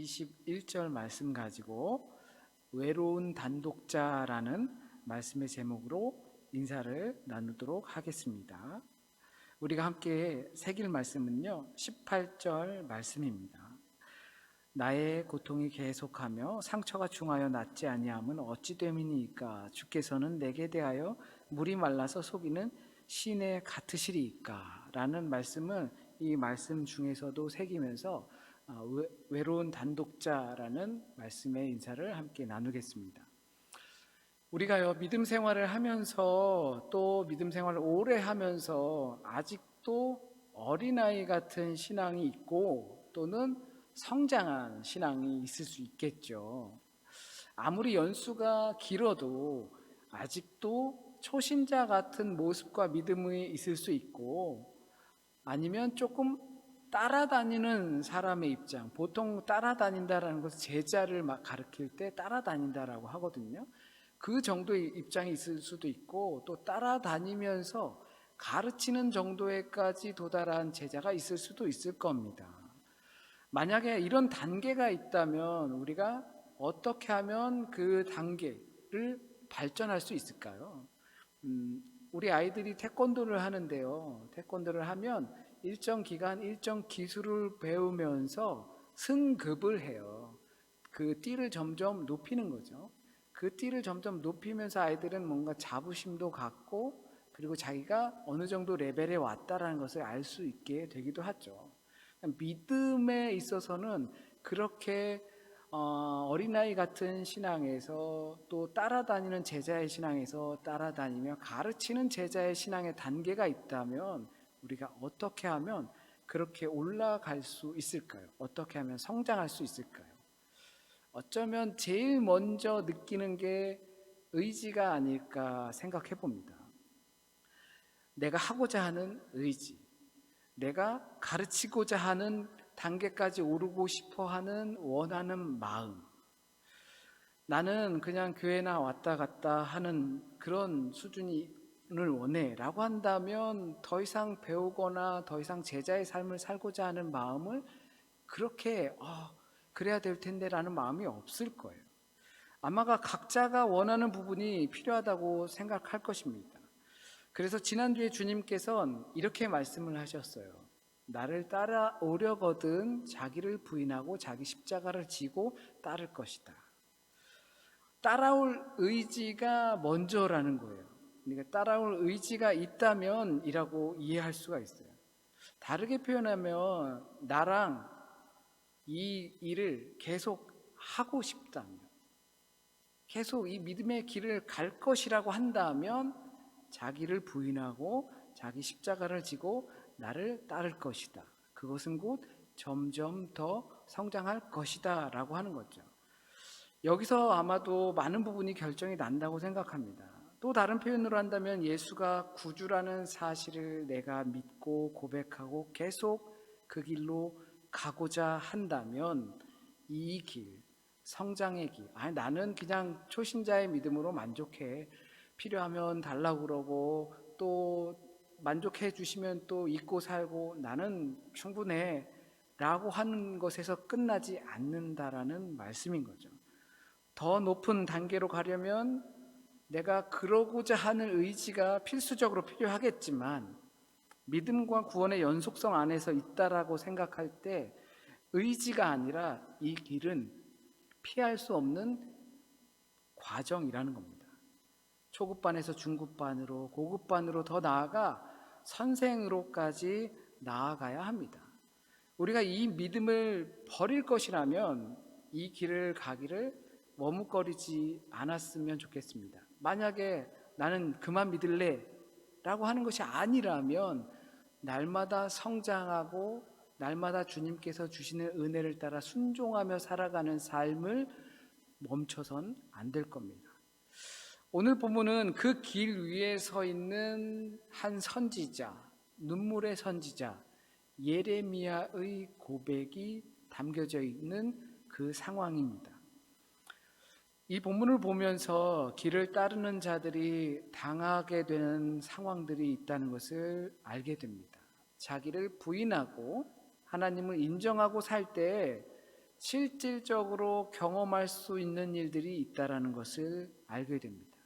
21절 말씀 가지고 외로운 단독자라는 말씀의 제목으로 인사를 나누도록 하겠습니다. 우리가 함께 새길 말씀은요, 18절 말씀입니다. 나의 고통이 계속하며 상처가 중하여 낫지 아니함은 어찌 됨이니이까? 주께서는 내게 대하여 물이 말라서 속이는 시내 같으시리이까? 라는 말씀을 이 말씀 중에서도 새기면서 외로운 단독자라는 말씀의 인사를 함께 나누겠습니다. 우리가요, 믿음 생활을 하면서 또 믿음 생활을 오래 하면서 아직도 어린아이 같은 신앙이 있고 또는 성장한 신앙이 있을 수 있겠죠. 아무리 연수가 길어도 아직도 초신자 같은 모습과 믿음이 있을 수 있고, 아니면 조금 따라다니는 사람의 입장, 보통 따라다닌다라는 것은 제자를 가르칠 때 따라다닌다라고 하거든요. 그 정도의 입장이 있을 수도 있고, 또 따라다니면서 가르치는 정도에까지 도달한 제자가 있을 수도 있을 겁니다. 만약에 이런 단계가 있다면 우리가 어떻게 하면 그 단계를 발전할 수 있을까요? 우리 아이들이 태권도를 하는데요, 태권도를 하면 일정 기간 일정 기술을 배우면서 승급을 해요. 그 띠를 점점 높이는 거죠. 그 띠를 점점 높이면서 아이들은 뭔가 자부심도 갖고, 그리고 자기가 어느 정도 레벨에 왔다라는 것을 알 수 있게 되기도 하죠. 믿음에 있어서는 그렇게 어린아이 같은 신앙에서 또 따라다니는 제자의 신앙에서 따라다니며 가르치는 제자의 신앙의 단계가 있다면 우리가 어떻게 하면 그렇게 올라갈 수 있을까요? 어떻게 하면 성장할 수 있을까요? 어쩌면 제일 먼저 느끼는 게 의지가 아닐까 생각해 봅니다. 내가 하고자 하는 의지, 내가 가르치고자 하는 단계까지 오르고 싶어 하는 원하는 마음. 나는 그냥 교회나 왔다 갔다 하는 그런 수준을 원해 라고 한다면 더 이상 배우거나 더 이상 제자의 삶을 살고자 하는 마음을 그렇게 그래야 될 텐데 라는 마음이 없을 거예요. 아마가 각자가 원하는 부분이 필요하다고 생각할 것입니다. 그래서 지난주에 주님께서는 이렇게 말씀을 하셨어요. 나를 따라오려거든 자기를 부인하고 자기 십자가를 지고 따를 것이다. 따라올 의지가 먼저라는 거예요. 그러니까 따라올 의지가 있다면 이라고 이해할 수가 있어요. 다르게 표현하면 나랑 이 일을 계속 하고 싶다면, 계속 이 믿음의 길을 갈 것이라고 한다면 자기를 부인하고 자기 십자가를 지고 나를 따를 것이다. 그것은 곧 점점 더 성장할 것이다 라고 하는 거죠. 여기서 아마도 많은 부분이 결정이 난다고 생각합니다. 또 다른 표현으로 한다면 예수가 구주라는 사실을 내가 믿고 고백하고 계속 그 길로 가고자 한다면 이 길, 성장의 길, 나는 그냥 초신자의 믿음으로 만족해, 필요하면 달라고 그러고 또 만족해 주시면 또 잊고 살고 나는 충분해 라고 하는 것에서 끝나지 않는다라는 말씀인 거죠. 더 높은 단계로 가려면 내가 그러고자 하는 의지가 필수적으로 필요하겠지만 믿음과 구원의 연속성 안에서 있다라고 생각할 때 의지가 아니라 이 길은 피할 수 없는 과정이라는 겁니다. 초급반에서 중급반으로, 고급반으로 더 나아가 선생으로까지 나아가야 합니다. 우리가 이 믿음을 버릴 것이라면 이 길을 가기를 머뭇거리지 않았으면 좋겠습니다. 만약에 나는 그만 믿을래 라고 하는 것이 아니라면 날마다 성장하고 날마다 주님께서 주시는 은혜를 따라 순종하며 살아가는 삶을 멈춰선 안 될 겁니다. 오늘 본문은 그 길 위에 서 있는 한 선지자, 눈물의 선지자 예레미야의 고백이 담겨져 있는 그 상황입니다. 이 본문을 보면서 길을 따르는 자들이 당하게 되는 상황들이 있다는 것을 알게 됩니다. 자기를 부인하고 하나님을 인정하고 살 때 실질적으로 경험할 수 있는 일들이 있다라는 것을 알게 됩니다.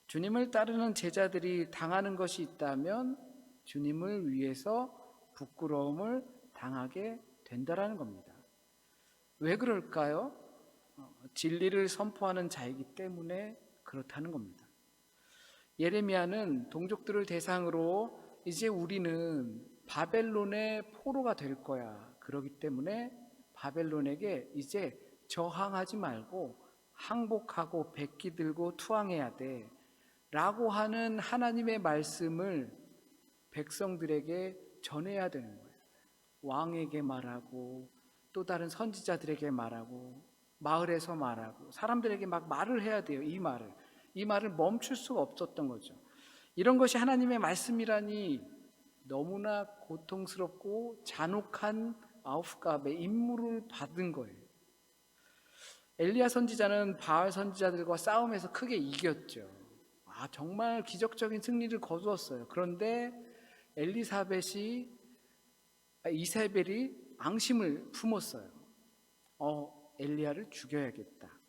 주님을 따르는 제자들이 당하는 것이 있다면 주님을 위해서 부끄러움을 당하게 된다라는 겁니다. 왜 그럴까요? 진리를 선포하는 자이기 때문에 그렇다는 겁니다. 예레미야는 동족들을 대상으로 이제 우리는 바벨론의 포로가 될 거야. 그렇기 때문에 바벨론에게 이제 저항하지 말고 항복하고 백기 들고 투항해야 돼 라고 하는 하나님의 말씀을 백성들에게 전해야 되는 거예요. 왕에게 말하고 또 다른 선지자들에게 말하고 마을에서 말하고 사람들에게 막 말을 해야 돼요. 이 말을 멈출 수가 없었던 거죠. 이런 것이 하나님의 말씀이라니 너무나 고통스럽고 잔혹한 아우프갑의 임무를 받은 거예요. 엘리야 선지자는 바알 선지자들과 싸움에서 크게 이겼죠. 정말 기적적인 승리를 거두었어요. 그런데 이세벨이 앙심을 품었어요. 엘리야를 죽여야겠다.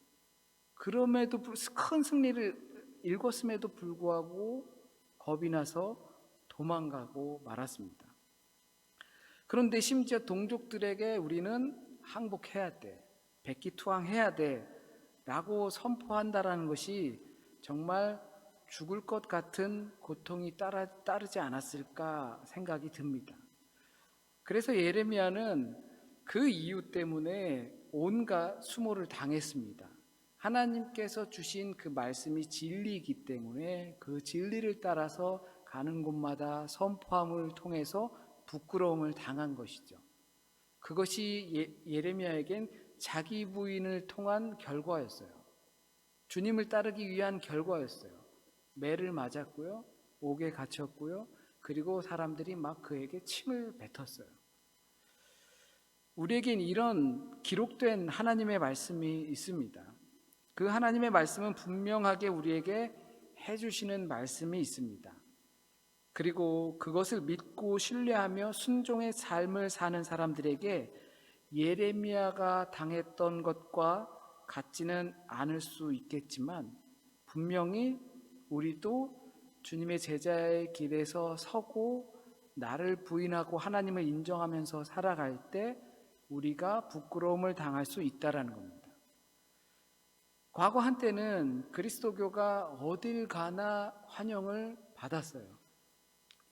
그럼에도 큰 승리를 일궜음에도 불구하고 겁이 나서 도망가고 말았습니다. 그런데 심지어 동족들에게 우리는 항복해야 돼, 백기투항해야 돼 라고 선포한다라는 것이 정말 죽을 것 같은 고통이 따르지 않았을까 생각이 듭니다. 그래서 예레미야는 그 이유 때문에 온갖 수모를 당했습니다. 하나님께서 주신 그 말씀이 진리이기 때문에 그 진리를 따라서 가는 곳마다 선포함을 통해서 부끄러움을 당한 것이죠. 그것이 예레미야에겐 자기 부인을 통한 결과였어요. 주님을 따르기 위한 결과였어요. 매를 맞았고요, 옥에 갇혔고요, 그리고 사람들이 막 그에게 침을 뱉었어요. 우리에겐 이런 기록된 하나님의 말씀이 있습니다. 그 하나님의 말씀은 분명하게 우리에게 해주시는 말씀이 있습니다. 그리고 그것을 믿고 신뢰하며 순종의 삶을 사는 사람들에게 예레미야가 당했던 것과 같지는 않을 수 있겠지만 분명히 우리도 주님의 제자의 길에서 서고 나를 부인하고 하나님을 인정하면서 살아갈 때 우리가 부끄러움을 당할 수 있다는 겁니다. 과거 한때는 그리스도교가 어딜 가나 환영을 받았어요.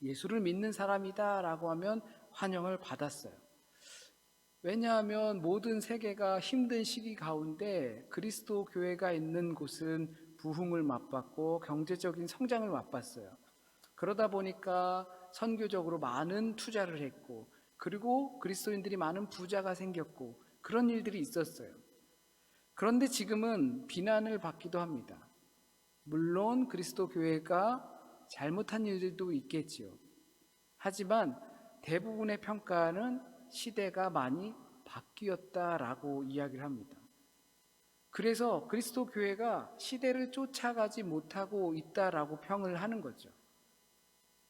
예수를 믿는 사람이다 라고 하면 환영을 받았어요. 왜냐하면 모든 세계가 힘든 시기 가운데 그리스도 교회가 있는 곳은 부흥을 맛봤고 경제적인 성장을 맛봤어요. 그러다 보니까 선교적으로 많은 투자를 했고 그리고 그리스도인들이 많은 부자가 생겼고 그런 일들이 있었어요. 그런데 지금은 비난을 받기도 합니다. 물론 그리스도 교회가 잘못한 일들도 있겠지요. 하지만 대부분의 평가는 시대가 많이 바뀌었다라고 이야기를 합니다. 그래서 그리스도 교회가 시대를 쫓아가지 못하고 있다라고 평을 하는 거죠.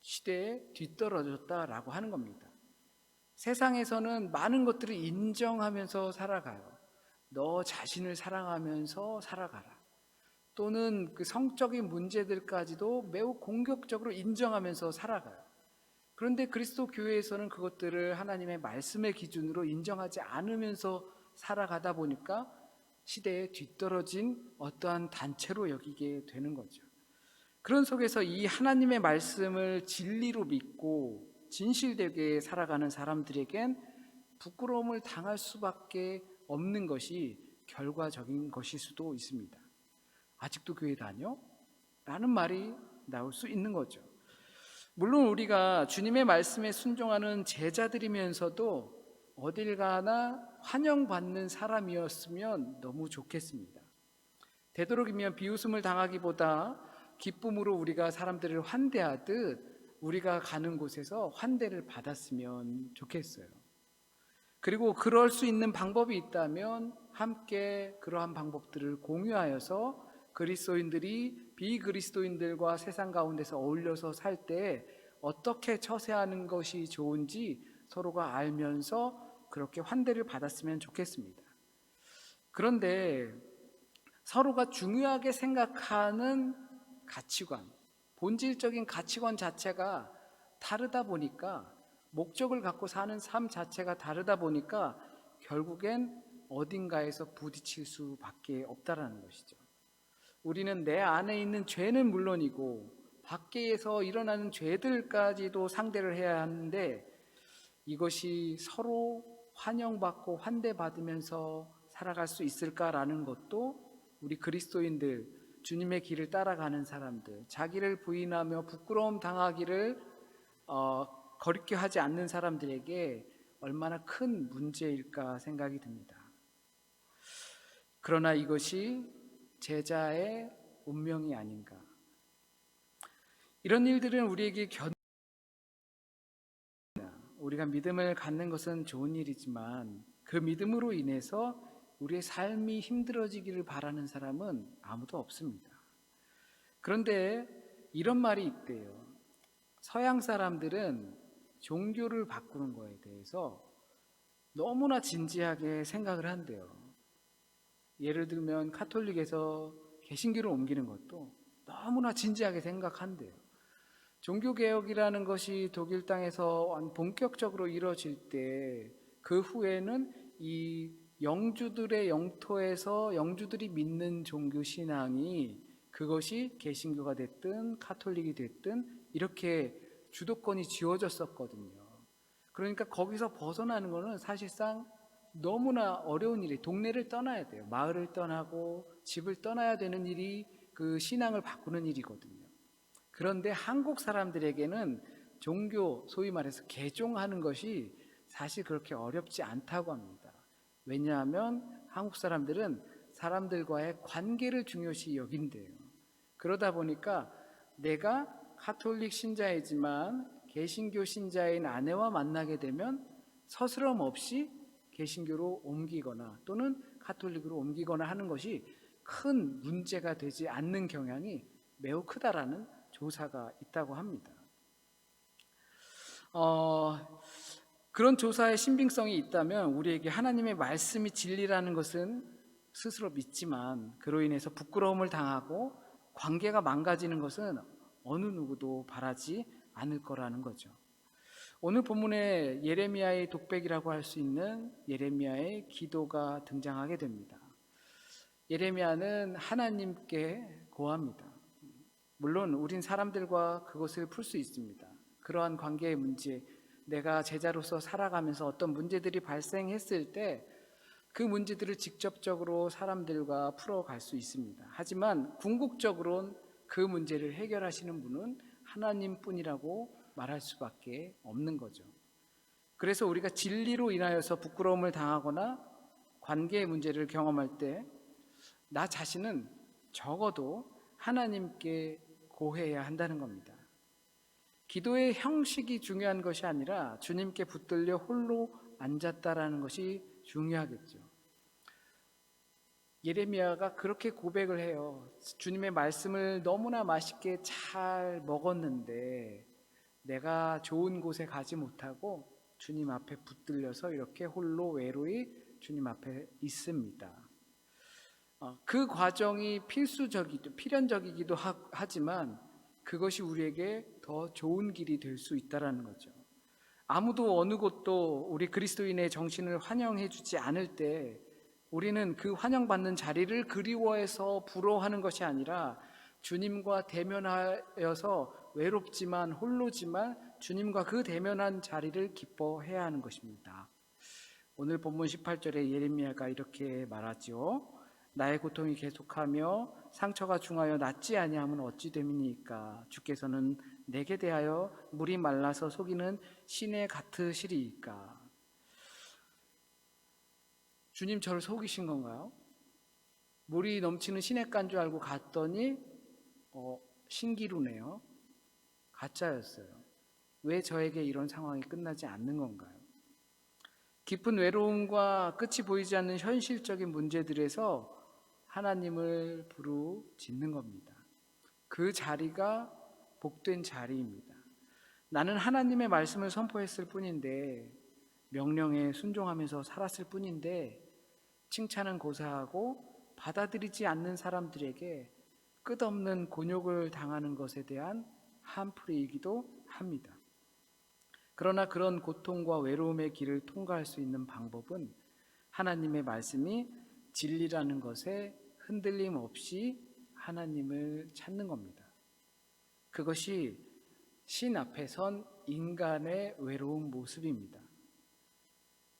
시대에 뒤떨어졌다라고 하는 겁니다. 세상에서는 많은 것들을 인정하면서 살아가요. 너 자신을 사랑하면서 살아가라. 또는 그 성적인 문제들까지도 매우 공격적으로 인정하면서 살아가요. 그런데 그리스도 교회에서는 그것들을 하나님의 말씀의 기준으로 인정하지 않으면서 살아가다 보니까 시대에 뒤떨어진 어떠한 단체로 여기게 되는 거죠. 그런 속에서 이 하나님의 말씀을 진리로 믿고 진실되게 살아가는 사람들에겐 부끄러움을 당할 수밖에 없는 것이 결과적인 것일 수도 있습니다. 아직도 교회 다녀? 라는 말이 나올 수 있는 거죠. 물론 우리가 주님의 말씀에 순종하는 제자들이면서도 어딜 가나 환영받는 사람이었으면 너무 좋겠습니다. 되도록이면 비웃음을 당하기보다 기쁨으로 우리가 사람들을 환대하듯 우리가 가는 곳에서 환대를 받았으면 좋겠어요. 그리고 그럴 수 있는 방법이 있다면 함께 그러한 방법들을 공유하여서 그리스도인들이 비그리스도인들과 세상 가운데서 어울려서 살 때 어떻게 처세하는 것이 좋은지 서로가 알면서 그렇게 환대를 받았으면 좋겠습니다. 그런데 서로가 중요하게 생각하는 가치관, 본질적인 가치관 자체가 다르다 보니까, 목적을 갖고 사는 삶 자체가 다르다 보니까 결국엔 어딘가에서 부딪힐 수밖에 없다라는 것이죠. 우리는 내 안에 있는 죄는 물론이고 밖에서 일어나는 죄들까지도 상대를 해야 하는데, 이것이 서로 환영받고 환대받으면서 살아갈 수 있을까라는 것도 우리 그리스도인들, 주님의 길을 따라가는 사람들, 자기를 부인하며 부끄러움 당하기를 거리게 하지 않는 사람들에게 얼마나 큰 문제일까 생각이 듭니다. 그러나 이것이 제자의 운명이 아닌가. 이런 일들은 우리에게 우리가 믿음을 갖는 것은 좋은 일이지만 그 믿음으로 인해서 우리의 삶이 힘들어지기를 바라는 사람은 아무도 없습니다. 그런데 이런 말이 있대요. 서양 사람들은 종교를 바꾸는 거에 대해서 너무나 진지하게 생각을 한대요. 예를 들면 카톨릭에서 개신교를 옮기는 것도 너무나 진지하게 생각한대요. 종교개혁이라는 것이 독일 땅에서 본격적으로 이루어질 때, 그 후에는 이 영주들의 영토에서 영주들이 믿는 종교 신앙이, 그것이 개신교가 됐든 카톨릭이 됐든 이렇게 주도권이 쥐어졌었거든요. 그러니까 거기서 벗어나는 것은 사실상 너무나 어려운 일이, 동네를 떠나야 돼요. 마을을 떠나고 집을 떠나야 되는 일이 그 신앙을 바꾸는 일이거든요. 그런데 한국 사람들에게는 종교, 소위 말해서 개종하는 것이 사실 그렇게 어렵지 않다고 합니다. 왜냐하면 한국 사람들은 사람들과의 관계를 중요시 여긴대요. 그러다 보니까 내가 카톨릭 신자이지만 개신교 신자인 아내와 만나게 되면 서스럼 없이 개신교로 옮기거나 또는 카톨릭으로 옮기거나 하는 것이 큰 문제가 되지 않는 경향이 매우 크다라는 조사가 있다고 합니다. 그런 조사의 신빙성이 있다면 우리에게 하나님의 말씀이 진리라는 것은 스스로 믿지만, 그로 인해서 부끄러움을 당하고 관계가 망가지는 것은 어느 누구도 바라지 않을 거라는 거죠. 오늘 본문에 예레미야의 독백이라고 할 수 있는 예레미야의 기도가 등장하게 됩니다. 예레미야는 하나님께 고합니다. 물론 우린 사람들과 그것을 풀 수 있습니다. 그러한 관계의 문제, 내가 제자로서 살아가면서 어떤 문제들이 발생했을 때 그 문제들을 직접적으로 사람들과 풀어갈 수 있습니다. 하지만 궁극적으로는 그 문제를 해결하시는 분은 하나님뿐이라고 말할 수밖에 없는 거죠. 그래서 우리가 진리로 인하여서 부끄러움을 당하거나 관계의 문제를 경험할 때 나 자신은 적어도 하나님께 고해야 한다는 겁니다. 기도의 형식이 중요한 것이 아니라 주님께 붙들려 홀로 앉았다라는 것이 중요하겠죠. 예레미야가 그렇게 고백을 해요. 주님의 말씀을 너무나 맛있게 잘 먹었는데 내가 좋은 곳에 가지 못하고 주님 앞에 붙들려서 이렇게 홀로 외로이 주님 앞에 있습니다. 그 과정이 필연적이기도 하지만 그것이 우리에게 더 좋은 길이 될 수 있다는 거죠. 아무도 어느 곳도 우리 그리스도인의 정신을 환영해 주지 않을 때 우리는 그 환영받는 자리를 그리워해서 부러워하는 것이 아니라 주님과 대면하여서 외롭지만 홀로지만 주님과 그 대면한 자리를 기뻐해야 하는 것입니다. 오늘 본문 18절에 예레미야가 이렇게 말하죠. 나의 고통이 계속하며 상처가 중하여 낫지 아니하면 어찌 됨이니까. 주께서는 내게 대하여 물이 말라서 속이는 시내 같으시리이까. 주님 저를 속이신 건가요? 물이 넘치는 시냇가인 줄 알고 갔더니 신기루네요. 가짜였어요. 왜 저에게 이런 상황이 끝나지 않는 건가요? 깊은 외로움과 끝이 보이지 않는 현실적인 문제들에서 하나님을 부르짖는 겁니다. 그 자리가 복된 자리입니다. 나는 하나님의 말씀을 선포했을 뿐인데, 명령에 순종하면서 살았을 뿐인데 칭찬은 고사하고 받아들이지 않는 사람들에게 끝없는 곤욕을 당하는 것에 대한 한풀이이기도 합니다. 그러나 그런 고통과 외로움의 길을 통과할 수 있는 방법은 하나님의 말씀이 진리라는 것에 흔들림 없이 하나님을 찾는 겁니다. 그것이 신 앞에 선 인간의 외로운 모습입니다.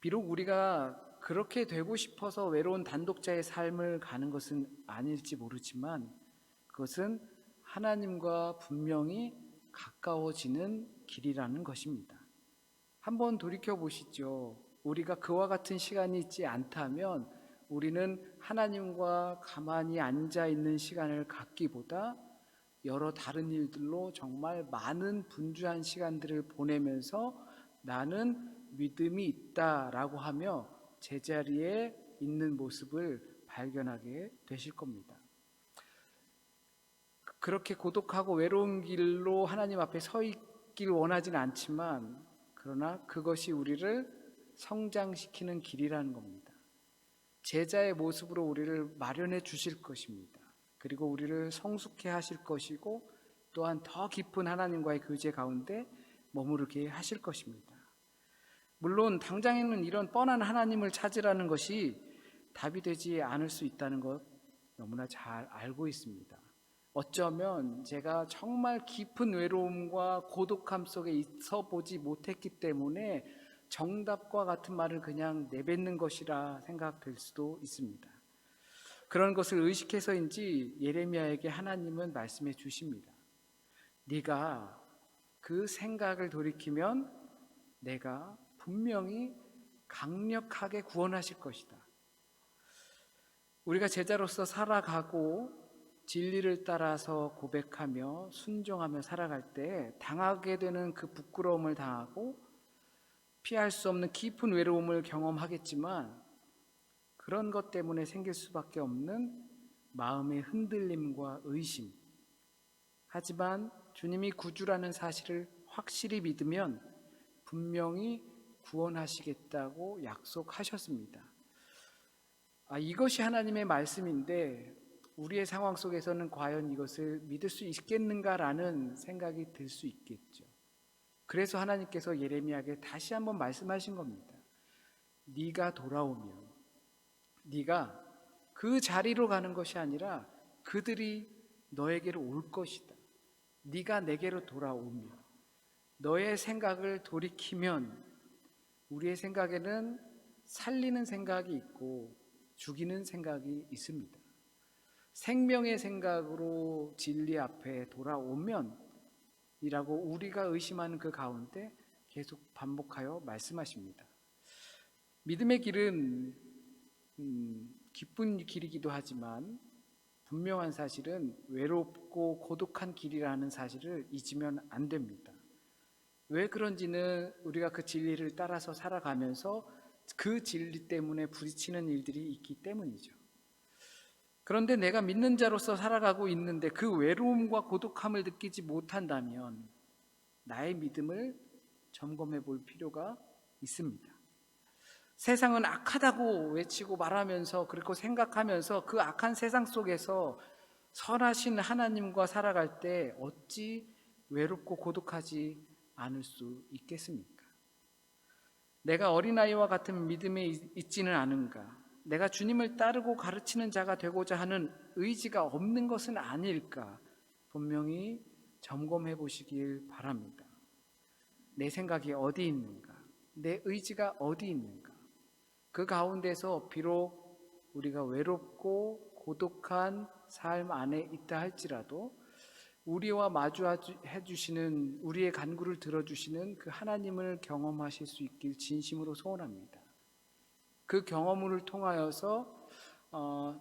비록 우리가 그렇게 되고 싶어서 외로운 단독자의 삶을 가는 것은 아닐지 모르지만 그것은 하나님과 분명히 가까워지는 길이라는 것입니다. 한번 돌이켜 보시죠. 우리가 그와 같은 시간이 있지 않다면 우리는 하나님과 가만히 앉아 있는 시간을 갖기보다 여러 다른 일들로 정말 많은 분주한 시간들을 보내면서 나는 믿음이 있다라고 하며 제자리에 있는 모습을 발견하게 되실 겁니다. 그렇게 고독하고 외로운 길로 하나님 앞에 서 있길 원하지는 않지만 그러나 그것이 우리를 성장시키는 길이라는 겁니다. 제자의 모습으로 우리를 마련해 주실 것입니다. 그리고 우리를 성숙해 하실 것이고 또한 더 깊은 하나님과의 교제 가운데 머무르게 하실 것입니다. 물론 당장에는 이런 뻔한 하나님을 찾으라는 것이 답이 되지 않을 수 있다는 것 너무나 잘 알고 있습니다. 어쩌면 제가 정말 깊은 외로움과 고독함 속에 있어 보지 못했기 때문에 정답과 같은 말을 그냥 내뱉는 것이라 생각될 수도 있습니다. 그런 것을 의식해서인지 예레미야에게 하나님은 말씀해 주십니다. 네가 그 생각을 돌이키면 내가 분명히 강력하게 구원하실 것이다. 우리가 제자로서 살아가고 진리를 따라서 고백하며 순종하며 살아갈 때 당하게 되는 그 부끄러움을 당하고 피할 수 없는 깊은 외로움을 경험하겠지만 그런 것 때문에 생길 수밖에 없는 마음의 흔들림과 의심. 하지만 주님이 구주라는 사실을 확실히 믿으면 분명히 구원하시겠다고 약속하셨습니다. 이것이 하나님의 말씀인데 우리의 상황 속에서는 과연 이것을 믿을 수 있겠는가라는 생각이 들 수 있겠죠. 그래서 하나님께서 예레미야에게 다시 한번 말씀하신 겁니다. 네가 돌아오면 네가 그 자리로 가는 것이 아니라 그들이 너에게로 올 것이다. 네가 내게로 돌아오면 너의 생각을 돌이키면 우리의 생각에는 살리는 생각이 있고 죽이는 생각이 있습니다. 생명의 생각으로 진리 앞에 돌아오면 이라고 우리가 의심하는 그 가운데 계속 반복하여 말씀하십니다. 믿음의 길은 기쁜 길이기도 하지만 분명한 사실은 외롭고 고독한 길이라는 사실을 잊으면 안 됩니다. 왜 그런지는 우리가 그 진리를 따라서 살아가면서 그 진리 때문에 부딪히는 일들이 있기 때문이죠. 그런데 내가 믿는 자로서 살아가고 있는데 그 외로움과 고독함을 느끼지 못한다면 나의 믿음을 점검해 볼 필요가 있습니다. 세상은 악하다고 외치고 말하면서 그렇게 생각하면서 그 악한 세상 속에서 선하신 하나님과 살아갈 때 어찌 외롭고 고독하지 않을 수 있겠습니까? 내가 어린아이와 같은 믿음에 있지는 않은가? 내가 주님을 따르고 가르치는 자가 되고자 하는 의지가 없는 것은 아닐까? 분명히 점검해 보시길 바랍니다. 내 생각이 어디 있는가? 내 의지가 어디 있는가? 그 가운데서 비록 우리가 외롭고 고독한 삶 안에 있다 할지라도 우리와 마주해 주시는 우리의 간구를 들어주시는 그 하나님을 경험하실 수 있길 진심으로 소원합니다. 그 경험을 통하여서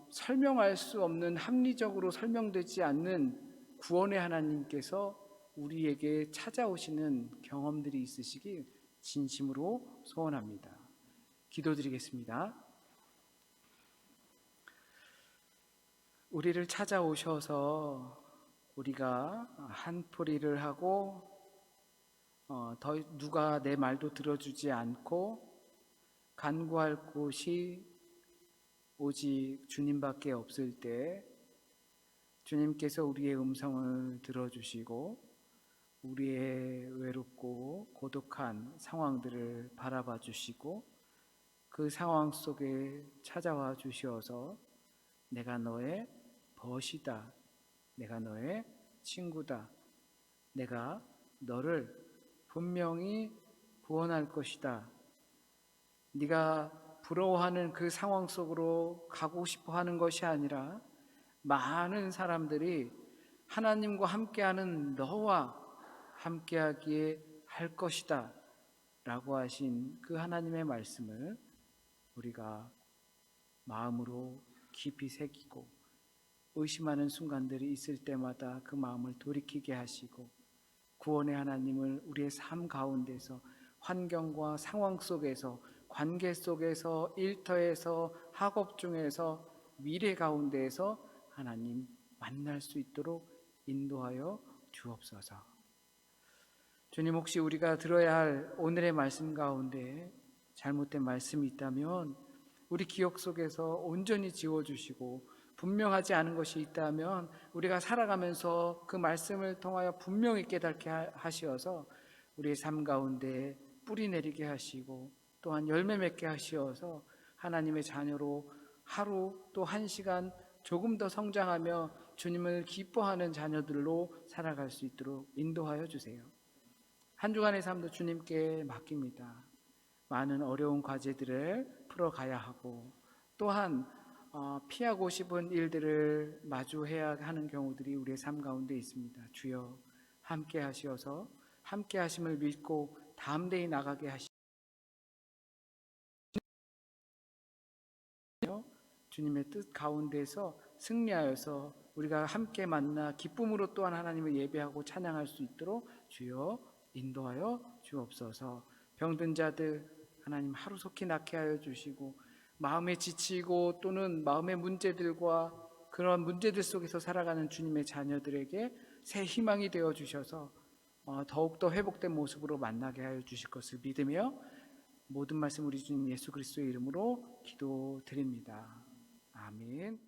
설명할 수 없는 합리적으로 설명되지 않는 구원의 하나님께서 우리에게 찾아오시는 경험들이 있으시길 진심으로 소원합니다. 기도드리겠습니다. 우리를 찾아오셔서 우리가 한풀이를 하고 누가 내 말도 들어주지 않고 간구할 곳이 오직 주님밖에 없을 때 주님께서 우리의 음성을 들어주시고 우리의 외롭고 고독한 상황들을 바라봐 주시고 그 상황 속에 찾아와 주시어서 내가 너의 벗이다, 내가 너의 친구다, 내가 너를 분명히 구원할 것이다, 네가 부러워하는 그 상황 속으로 가고 싶어 하는 것이 아니라 많은 사람들이 하나님과 함께하는 너와 함께하기에 할 것이다 라고 하신 그 하나님의 말씀을 우리가 마음으로 깊이 새기고 의심하는 순간들이 있을 때마다 그 마음을 돌이키게 하시고 구원의 하나님을 우리의 삶 가운데서 환경과 상황 속에서 관계 속에서 일터에서 학업 중에서 미래 가운데에서 하나님 만날 수 있도록 인도하여 주옵소서. 주님, 혹시 우리가 들어야 할 오늘의 말씀 가운데 잘못된 말씀이 있다면 우리 기억 속에서 온전히 지워주시고 분명하지 않은 것이 있다면 우리가 살아가면서 그 말씀을 통하여 분명히 깨닫게 하시어서 우리의 삶 가운데 뿌리 내리게 하시고 또한 열매 맺게 하시어서 하나님의 자녀로 하루 또 한 시간 조금 더 성장하며 주님을 기뻐하는 자녀들로 살아갈 수 있도록 인도하여 주세요. 한 주간의 삶도 주님께 맡깁니다. 많은 어려운 과제들을 풀어가야 하고 또한 피하고 싶은 일들을 마주해야 하는 경우들이 우리의 삶 가운데 있습니다. 주여 함께 하시어서 함께 하심을 믿고 담대히 나가게 하시며 주님의 뜻 가운데서 승리하여서 우리가 함께 만나 기쁨으로 또한 하나님을 예배하고 찬양할 수 있도록 주여 인도하여 주옵소서. 병든 자들 하나님 하루속히 낫게 하여 주시고 마음에 지치고 또는 마음의 문제들과 그런 문제들 속에서 살아가는 주님의 자녀들에게 새 희망이 되어 주셔서 더욱더 회복된 모습으로 만나게 하여 주실 것을 믿으며 모든 말씀 우리 주님 예수 그리스도의 이름으로 기도드립니다. 아멘.